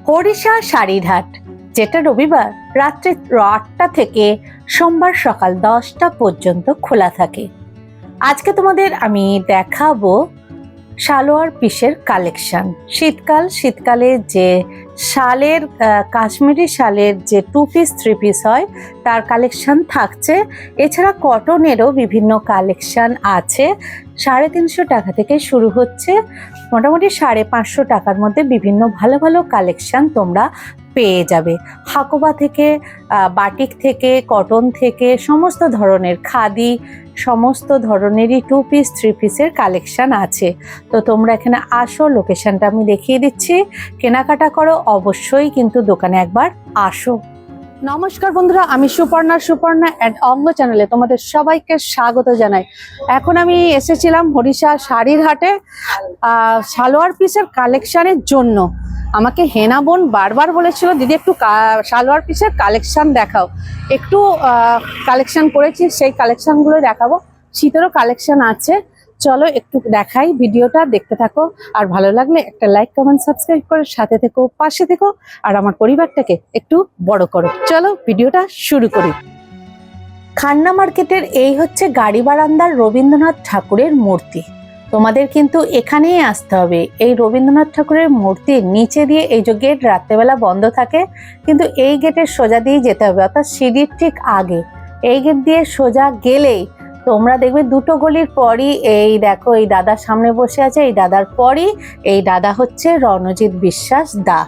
হরিষা শাড়ির হাট, যেটা রবিবার রাত্রে 8টা থেকে সোমবার সকাল 10টা পর্যন্ত খোলা থাকে। আজকে তোমাদের আমি দেখাবো সালোয়ার পিসের কালেকশন। শীতকালে যে শালের কাশ্মীরি শালের যে 2 পিস 3 পিস হয় তার কালেকশন থাকছে। এছাড়া কটনেরও বিভিন্ন কালেকশন আছে। 350 টাকা থেকে শুরু হচ্ছে, মোটামুটি 550 টাকার মধ্যে বিভিন্ন ভালো ভালো কালেকশন তোমরা পেয়ে যাবে। হাকোবা থেকে, বাটিক থেকে, কটন থেকে, সমস্ত ধরনের খাদি, সমস্ত ধরনেরই 2 পিস 3 পিসের কালেকশন আছে। তো তোমরা এখানে আসো, লোকেশনটা আমি দেখিয়ে দিচ্ছি। কেনাকাটা করো, অবশ্যই কিন্তু দোকানে একবার আসো। নমস্কার বন্ধুরা, আমি সুপর্ণা অ্যান্ড অঙ্গ চ্যানেলে তোমাদের সবাইকে স্বাগত জানাই। এখন আমি এসেছিলাম হরিষা শাড়ির হাটে সালোয়ার পিসের কালেকশনের জন্য। আমাকে হেনা বোন বারবার বলেছিল, দিদি একটু সালোয়ার পিসের কালেকশন দেখাও। একটু কালেকশন করেছি, সেই কালেকশনগুলো দেখাবো। শীতেরও কালেকশন আছে, চলো একটু দেখাই, ভিডিওটা দেখতে থাকো। আর ভালো লাগলে একটা লাইক, কমেন্ট, সাবস্ক্রাইব করে সাথে থেকো, পাশে থেকো, আর আমার পরিবারটাকে একটু বড় করো। চলো ভিডিওটা শুরু করি। খান্না মার্কেটের এই হচ্ছে গাড়ি বারান্দার রবীন্দ্রনাথ ঠাকুরের মূর্তি। তোমাদের কিন্তু এখানেই আসতে হবে। এই রবীন্দ্রনাথ ঠাকুরের মূর্তির নিচে দিয়ে এই যে গেট রাত্রেবেলা বন্ধ থাকে, কিন্তু এই গেটের সোজা দিয়ে যেতে হবে, অর্থাৎ সিঁড়ির ঠিক আগে। এই গেট দিয়ে সোজা গেলেই তোমরা দেখবে দুটো গলির পরই এই দেখো, এই দাদা সামনে বসে আছে। এই দাদার পরই এই দাদা হচ্ছে রণজিৎ বিশ্বাস দা।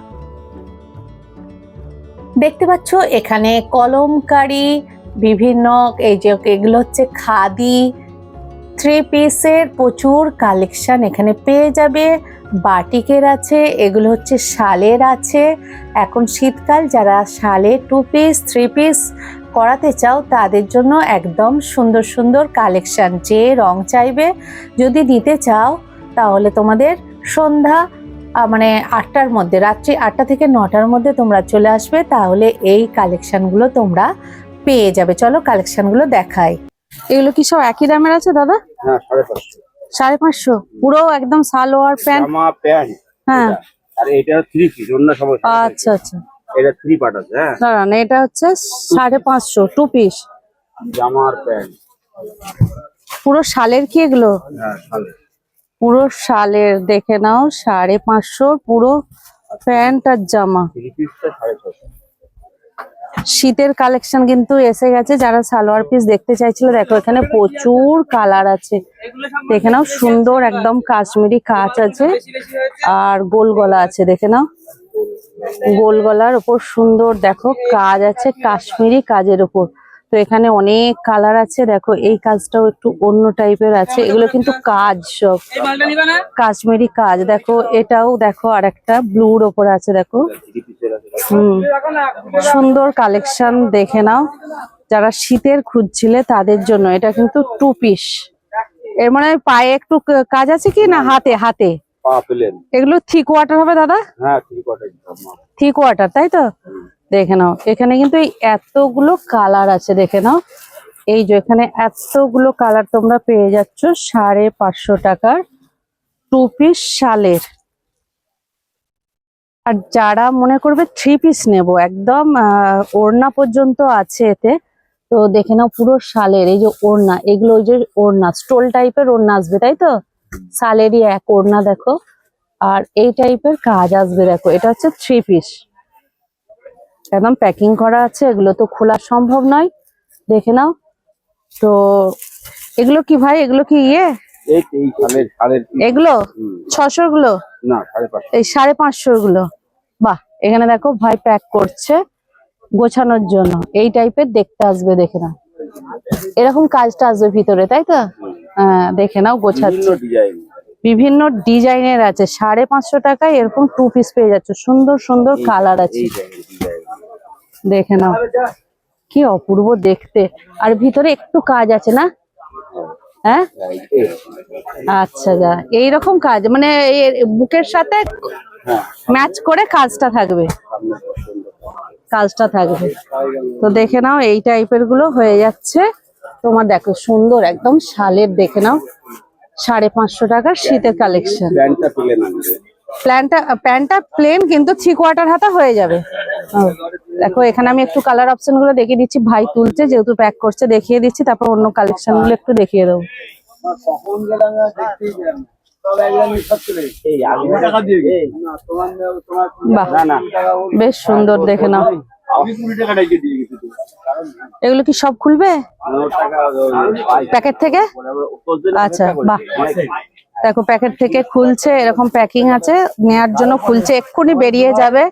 দেখতে পাচ্ছ এখানে কলমকারি বিভিন্ন, এই যে এগুলো হচ্ছে খাদি 3 পিসের প্রচুর কালেকশন এখানে পেয়ে যাবে। বাটিকের আছে, এগুলো হচ্ছে শালের আছে। এখন শীতকাল, যারা শালের 2 পিস 3 পিস করাতে চাও তাদের জন্য একদম সুন্দর সুন্দর কালেকশন। যে রং চাইবে যদি নিতে চাও তাহলে তোমাদের সন্ধ্যা মানে 8টার মধ্যে, রাত্রি 8টা থেকে 9টার মধ্যে তোমরা চলে আসবে, তাহলে এই কালেকশনগুলো তোমরা পেয়ে যাবে। চলো কালেকশনগুলো দেখাই। এগুলো কি সব একই দামের আছে দাদা? হ্যাঁ, 550 550 পুরো একদম সালোয়ার প্যান্ট। জামা প্যান্ট। হ্যাঁ, আর এটা 3 পিস, অন্য সমস্যা। আচ্ছা আচ্ছা, এটা 3 পার্ট আছে। হ্যাঁ, দাঁড়ান, এটা হচ্ছে 550 2 পিস জামা আর প্যান্ট। পুরো শালের কি এগুলো? হ্যাঁ, ভালো। পুরো শালের, দেখে নাও, 550 পুরো প্যান্ট আর জামা। 3 পিসটা 650। শীতের কালেকশন কিন্তু এসে গেছে। যারা সালোয়ার পিস দেখতে চাইছিল, দেখো এখানে প্রচুর কালার আছে। দেখে নাও, সুন্দর একদম কাশ্মীরি কাজ আছে, আর গোল গলা আছে। দেখে নাও, গোল গলার উপর সুন্দর দেখো কাজ আছে, কাশ্মীরি কাজের উপর। তো এখানে অনেক কালার আছে। দেখো এই কাজটাও একটু অন্য টাইপের আছে। এগুলো কিন্তু কাজ সব কাশ্মীরি কাজ। দেখো এটাও দেখো, আর একটা ব্লুর ওপর আছে। দেখো, 3 পিসের আছে। সুন্দর কালেকশন, দেখে নাও। যারা শীতের খুঁজছিলে তাদের জন্য এটা কিন্তু 2 পিস। এর মানে পায়ে একটু কাজ আছে কি না? হাতে হাতে পা প্লেন। এগুলো 3 কোয়ার্টার হবে দাদা? হ্যাঁ, 3 কোয়ার্টার। 3 কোয়ার্টার, তাই তো? দেখে নাও, এখানে কিন্তু এই এতগুলো কালার আছে। দেখে নাও, এই যে এখানে এতগুলো কালার তোমরা পেয়ে যাচ্ছ 550 টাকার 2 পিস শালের। আর যারা মনে করবে 3 পিস নেব, একদম ওড়না পর্যন্ত আছে এতে। তো দেখে নাও, পুরো শালের এই যে ওড়না, এগুলো ওই যে ওড়না স্টোল টাইপের ওড়না আসবে, তাই তো? শালেরই এক ওড়না দেখো, আর এই টাইপের কাজ আসবে। দেখো এটা হচ্ছে 3 পিস, একদম প্যাকিং করা আছে। এগুলো তো খোলা সম্ভব নয়। দেখে নাও। তো এগুলো কি ভাই? এগুলো কি এই শালের এগুলো 600 গুলো না, 550। এই 550 গুলো। বাহ, এখানে দেখো ভাই প্যাক করছে গোছানোর জন্য। এই টাইপের দেখতে আসবে। দেখে নাও, এরকম কাজটা আসবে ভিতরে, তাই তো? হ্যাঁ, দেখে নাও, গোছাচ্ছে। বিভিন্ন ডিজাইনের আছে। 550 টাকায় এরকম 2 পিস পেয়ে যাচ্ছে। সুন্দর সুন্দর কালার আছে। দেখে নাও, কি অপূর্ব দেখতে। আর ভিতরে একটু কাজ আছে না? হ্যাঁ, আচ্ছা, যা এইরকম কাজ, মানে বুকের সাথে ম্যাচ করে কাজটা থাকবে, কাজটা থাকবে। তো দেখে নাও, এই টাইপের গুলো হয়ে যাচ্ছে তোমার। দেখো সুন্দর একদম শালের। দেখে নাও, 550 টাকার শীতের কালেকশন। প্যান্টটা প্লেন কিন্তু 3/4 হাতা হয়ে যাবে। দেখো এখানে আমি একটু কালার অপশন গুলো দেখিয়ে দিচ্ছি, ভাই তুলছে যেহেতু প্যাক করছে, দেখিয়ে দিচ্ছি, তারপর অন্য কালেকশন গুলো একটু দেখিয়ে দেবো। বাহ, বেশ সুন্দর, দেখে নাও। এগুলো কি সব খুলবে প্যাকেট থেকে? আচ্ছা, বাহ, দেখো প্যাকেট থেকে খুলছে, এরকম প্যাকিং আছে, নেয়ার জন্য খুলছে, এক্ষুনি বেরিয়ে যাবে।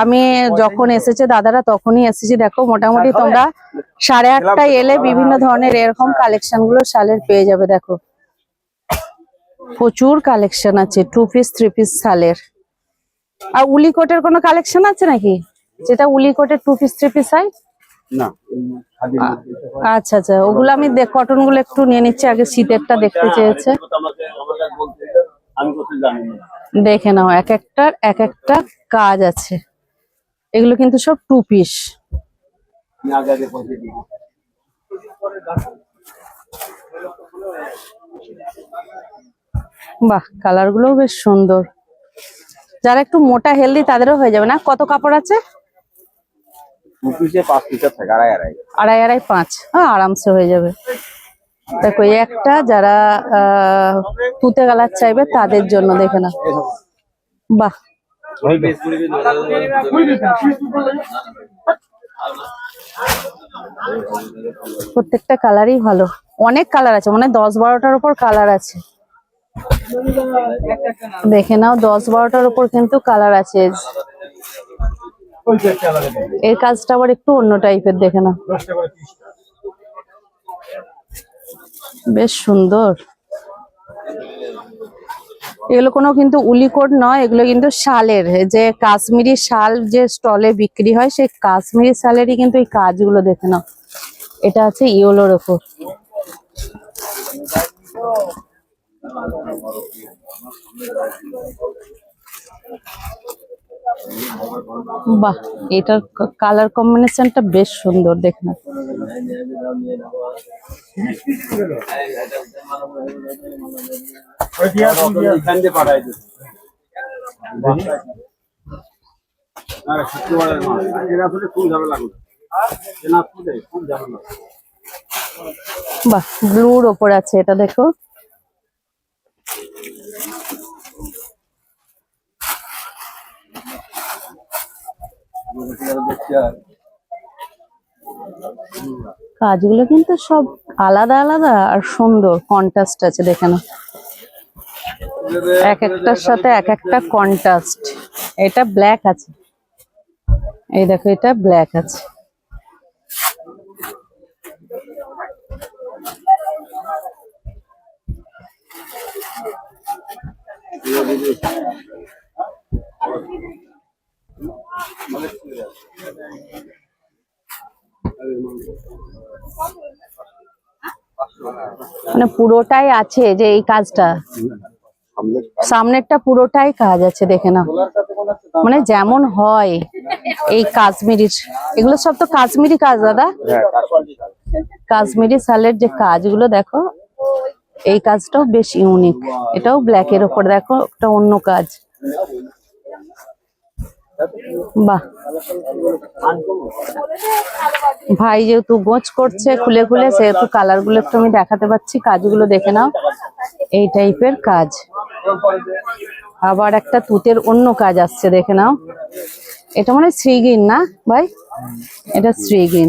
আমি যখন এসেছে দাদারা তখনই এসেছি। দেখো মোটামুটি তোমরা 8:30টায় এলে বিভিন্ন ধরনের এরকম কালেকশন গুলো শালের পেয়ে যাবে। দেখো প্রচুর কালেকশন আছে, 2 পিস 3 পিস শালের। আর উলি কোটের কোনো কালেকশন আছে নাকি, যেটা উলি কোটের 2 পিস 3 পিস হয়? না, আচ্ছা আচ্ছা, ওগুলো আমি কটন গুলো একটু নিয়ে নিচ্ছি, আগে শীতেরটা দেখতে চেয়েছে। দেখে নাও, এক একটা কাজ আছে, এগুলো কিন্তু সব 2 পিস। বাহ, কালার গুলো বেশ সুন্দর। যারা একটু মোটা হেলদি তাদেরও হয়ে যাবে না? কত কাপড় আছে? 2 পিসে 5 মিটার থাকে, 2.5 2.5 5, আরামসে হয়ে যাবে। দেখো এই একটা, যারা তুতে কালার চাইবে তাদের জন্য, দেখে না। বাহ, প্রত্যেকটা কালারই ভালো, অনেক কালার আছে, মানে 10-12টার উপর কালার আছে। দেখে নাও, 10-12টার উপর কিন্তু কালার আছে। এর কাজটা আবার একটু অন্য টাইপের, দেখে নাও, বেশ সুন্দর। এগুলো কোনো কিন্তু উলি কোট নয়, এগুলো কিন্তু শালের, যে কাশ্মীরি শাল যে স্টলে বিক্রি হয় সেই কাশ্মীরি শালেরই কিন্তু এই কাজগুলো, দেখে নাও। এটা আছে ইয়েলোর ওপর। বাহ, এটার কালার কম্বিনেশনটা বেশ সুন্দর, দেখে নাও। বাহ, ব্লুর ওপর আছে এটা, দেখো। কাজগুলো কিন্তু সব আলাদা আলাদা আর সুন্দর, কন্ট্রাস্ট আছে, দেখে নাও। এক একটার সাথে এক একটা কন্ট্রাস্ট। এটা ব্ল্যাক আছে, এই দেখো এটা ব্ল্যাক আছে। মানে পুরোটাই আছে যে এই কাজটা, সামনেরটা পুরোটাই কাজ আছে, দেখে নাও। মানে যেমন হয় এই কাশ্মীরির, এগুলো সব তো কাশ্মীরি কাজ দাদা। কাশ্মীরি শালের যে কাজগুলো দেখো, এই কাজটাও বেশ ইউনিক। এটাও ব্ল্যাকের ওপর, দেখো একটা অন্য কাজ। বাহ, ভাই যেহেতু গোছ করছে খুলে খুলে, সেহেতু কালার গুলো একটু আমি দেখাতে পাচ্ছি। কাজগুলো দেখে নাও, এই টাইপের কাজ। আবার একটা তুতের অন্য কাজ আসছে, দেখে নাও। এটা মানে শ্রীগিন না ভাই, এটা শ্রীগিন,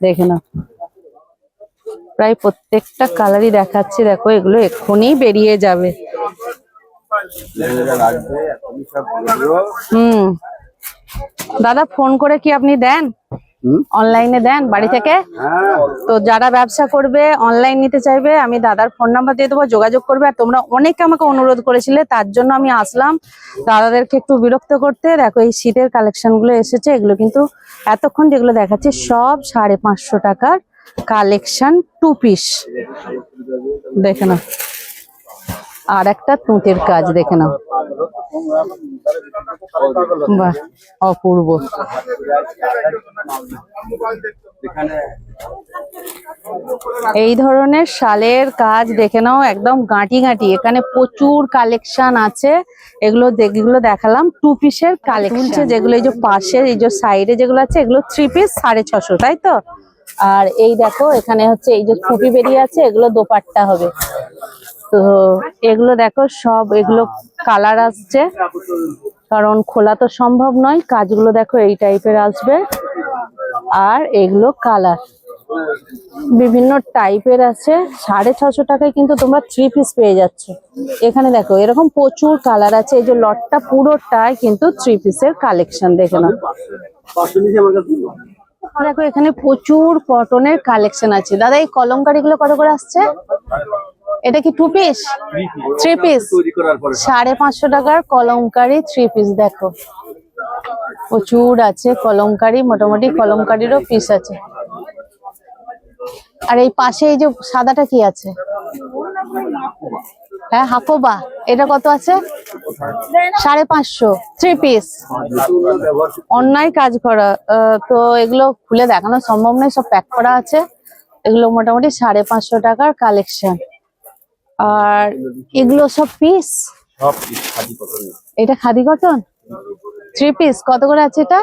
দেখে নাও। প্রায় প্রত্যেকটা কালারই দেখাচ্ছি, দেখো এগুলো এক্ষুনি বেরিয়ে যাবে। দাদা ফোন করে কি আপনি দেন? অনলাইনে দেন বাড়ি থেকে? তো যারা ব্যবসা করবে, অনলাইন নিতে চাইবে, আমি দাদার ফোন নাম্বার দিয়ে দেবো, যোগাযোগ করবে। আর তোমরা অনেকে আমাকে অনুরোধ করেছিলে, তার জন্য আমি আসলাম দাদাদেরকে একটু বিরক্ত করতে। দেখো এই শীতের কালেকশন গুলো এসেছে, এগুলো কিন্তু এতক্ষণ যেগুলো দেখাচ্ছি সব 550 টাকার কালেকশন, 2 পিস, দেখে নাও। আর একটা তুঁতের কাজ, দেখে নাও। বাহ, অপূর্ব। এই ধরনের শালের কাজ দেখে নাও, একদম গাঁটি গাঁটি। এখানে প্রচুর কালেকশন আছে। এগুলো দেখালাম 2 পিসের কালেকশন, যেগুলো এই যে পাশে এই যে সাইডে যেগুলো আছে এগুলো 3 পিস 650, তাই তো? আর এই দেখো এখানে হচ্ছে এই যে ফুপি বেরিয়ে আছে, এগুলো দোপাট্টা হবে। তো এগুলো দেখো সব, এগুলো কালার আসছে, কারণ খোলা তো সম্ভব নয়। কাজগুলো দেখো এই টাইপের আসবে, আর এগুলো কালার বিভিন্ন টাইপের আছে। 650 টাকায় কিন্তু তোমরা 3 পিস পেয়ে যাচ্ছ। এখানে দেখো এরকম প্রচুর কালার আছে। এই যে লটটা পুরোটাই কিন্তু 3 পিসের কালেকশন, দেখে নাও। দেখো এখানে প্রচুর কটনের কালেকশন আছে। দাদা এই কলমকারি গুলো কত করে আসছে? এটা কি 2 পিস 3 পিস? 550 টাকার কলমকারি 3 পিস। দেখো প্রচুর আছে কলমকারি, মোটামুটি কলমকারিরও পিস আছে। আর এই পাশে এই যে সাদাটা কি আছে? হ্যাঁ, হাকোবা। এটা কত আছে? 550, 3 পিস। অন্যায় কাজ করা। তো এগুলো খুলে দেখানো সম্ভব নয়, সব প্যাক করা আছে। এগুলো মোটামুটি 550 টাকার কালেকশন। আর এগুলো সব পিস। এটা খাদি কটন 3 পিস। কত করে আছে এটা?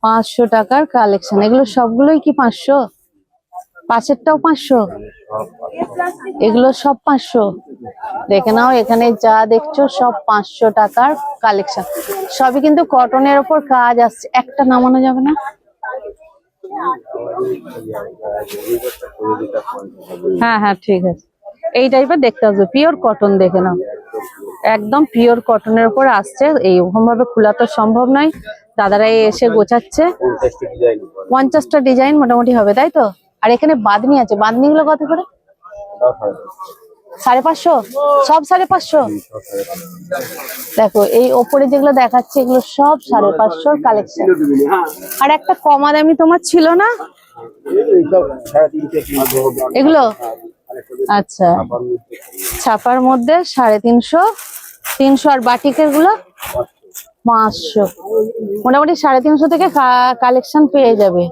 500 টাকার কালেকশন। এগুলো সবগুলোই কি 500? পাশেরটাও 500? এগুলো সব 500। দেখে নাও, এখানে যা দেখছো সব 500 টাকার কালেকশন। সবই কিন্তু কটনের ওপর কাজ আসছে। একটা নামানো যাবে না? হ্যাঁ হ্যাঁ, ঠিক আছে। এই টাইপের দেখতে আসবে, পিওর কটন। দেখে নাও, একদম পিওর কটনের উপর আসছে। এইরকম ভাবে খোলা তো সম্ভব নয়। দাদারা এসে গোছাচ্ছে। 50টা ডিজাইন মোটামুটি হবে, তাই তো? আর এখানে বাঁধনি আছে। বাঁধনি গুলো কত করে? 550? সব 550? দেখো এই ওপরে যেগুলো দেখাচ্ছে এগুলো সব 550 কালেকশন। আর একটা কমা দামি তোমার ছিল না এগুলো? আচ্ছা, ছাপার মধ্যে 350, 300। আর বাটিকের গুলো 500। মোটামুটি 350 থেকে কালেকশন পেয়ে যাবে।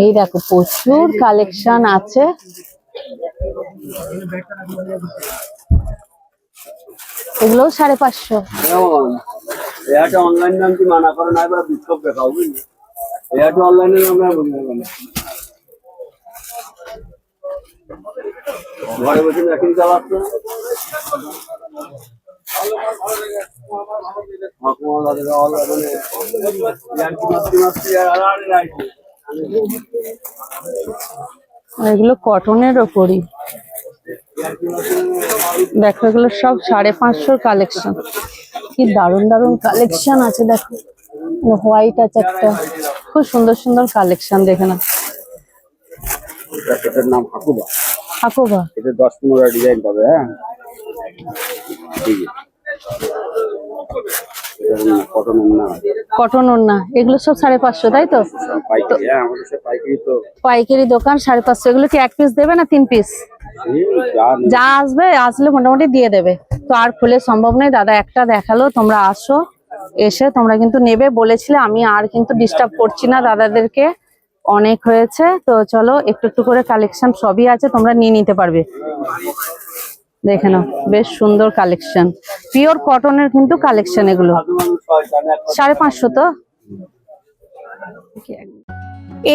এই দেখো প্রচুর কালেকশন আছে। এগুলো 550। অনলাইন নাম কি মানা করে না? এবার বিক্ষোভ দেখাও, বুঝলি? এটা অনলাইনে আমরা ঘরে বসে মেশিন চালাচ্ছে। এগুলো কটনের ওপরই। দেখো এগুলো সব 550 কালেকশন। কি দারুন দারুন কালেকশন আছে। দেখো হোয়াইট আছে একটা, খুব সুন্দর সুন্দর কালেকশন। দেখে না, এটার নাম হাকুবা। হাকোবা। এটা 10-15 ডিজাইন পাবে। হ্যাঁ, ঠিক আছে। কটন ওড়না। এগুলো সব 550, তাই তো? পাইকারি। হ্যাঁ, আমাদের সব পাইকারি। তো পাইকারি দোকান 550। এগুলো কি 1 পিস দেবে না 3 পিস? যা আসলে মোটামুটি দিয়ে দেবে। তো আর খুলে সম্ভব নয়। দাদা একটা দেখালো, তোমরা আসো, এসে তোমরা কিন্তু নেবে বলেছিলে। আমি আর কিন্তু ডিস্টার্ব করছি না দাদাদেরকে, অনেক হয়েছে। তো চলো, একটু একটু করে কালেকশন সবই আছে, তোমরা নিয়ে নিতে পারবে। দেখে নাও, বেশ সুন্দর কালেকশন, পিওর কটনের কিন্তু কালেকশন এগুলো। 550 তো।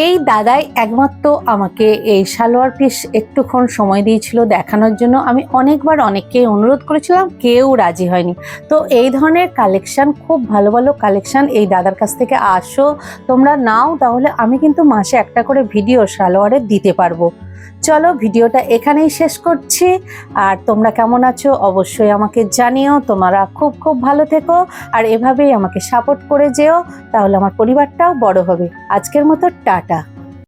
এই দাদাই একমাত্র আমাকে এই সালোয়ার পিস একটুক্ষণ সময় দিয়েছিল দেখানোর জন্য। আমি অনেকবার অনেককে অনুরোধ করেছিলাম, কেউ রাজি হয়নি। তো এই ধরনের কালেকশন, খুব ভালো ভালো কালেকশন এই দাদার কাছ থেকে আসো, তোমরা নাও, তাহলে আমি কিন্তু মাসে একটা করে ভিডিও সালোয়ারের দিতে পারবো। চলো ভিডিওটা এখানেই শেষ করছি। আর তোমরা কেমন আছো অবশ্যই আমাকে জানিও। তোমরা খুব খুব ভালো থেকো, আর এভাবেই আমাকে সাপোর্ট করে যেও, তাহলে আমার পরিবারটাও বড় হবে। আজকের মতো টাটা।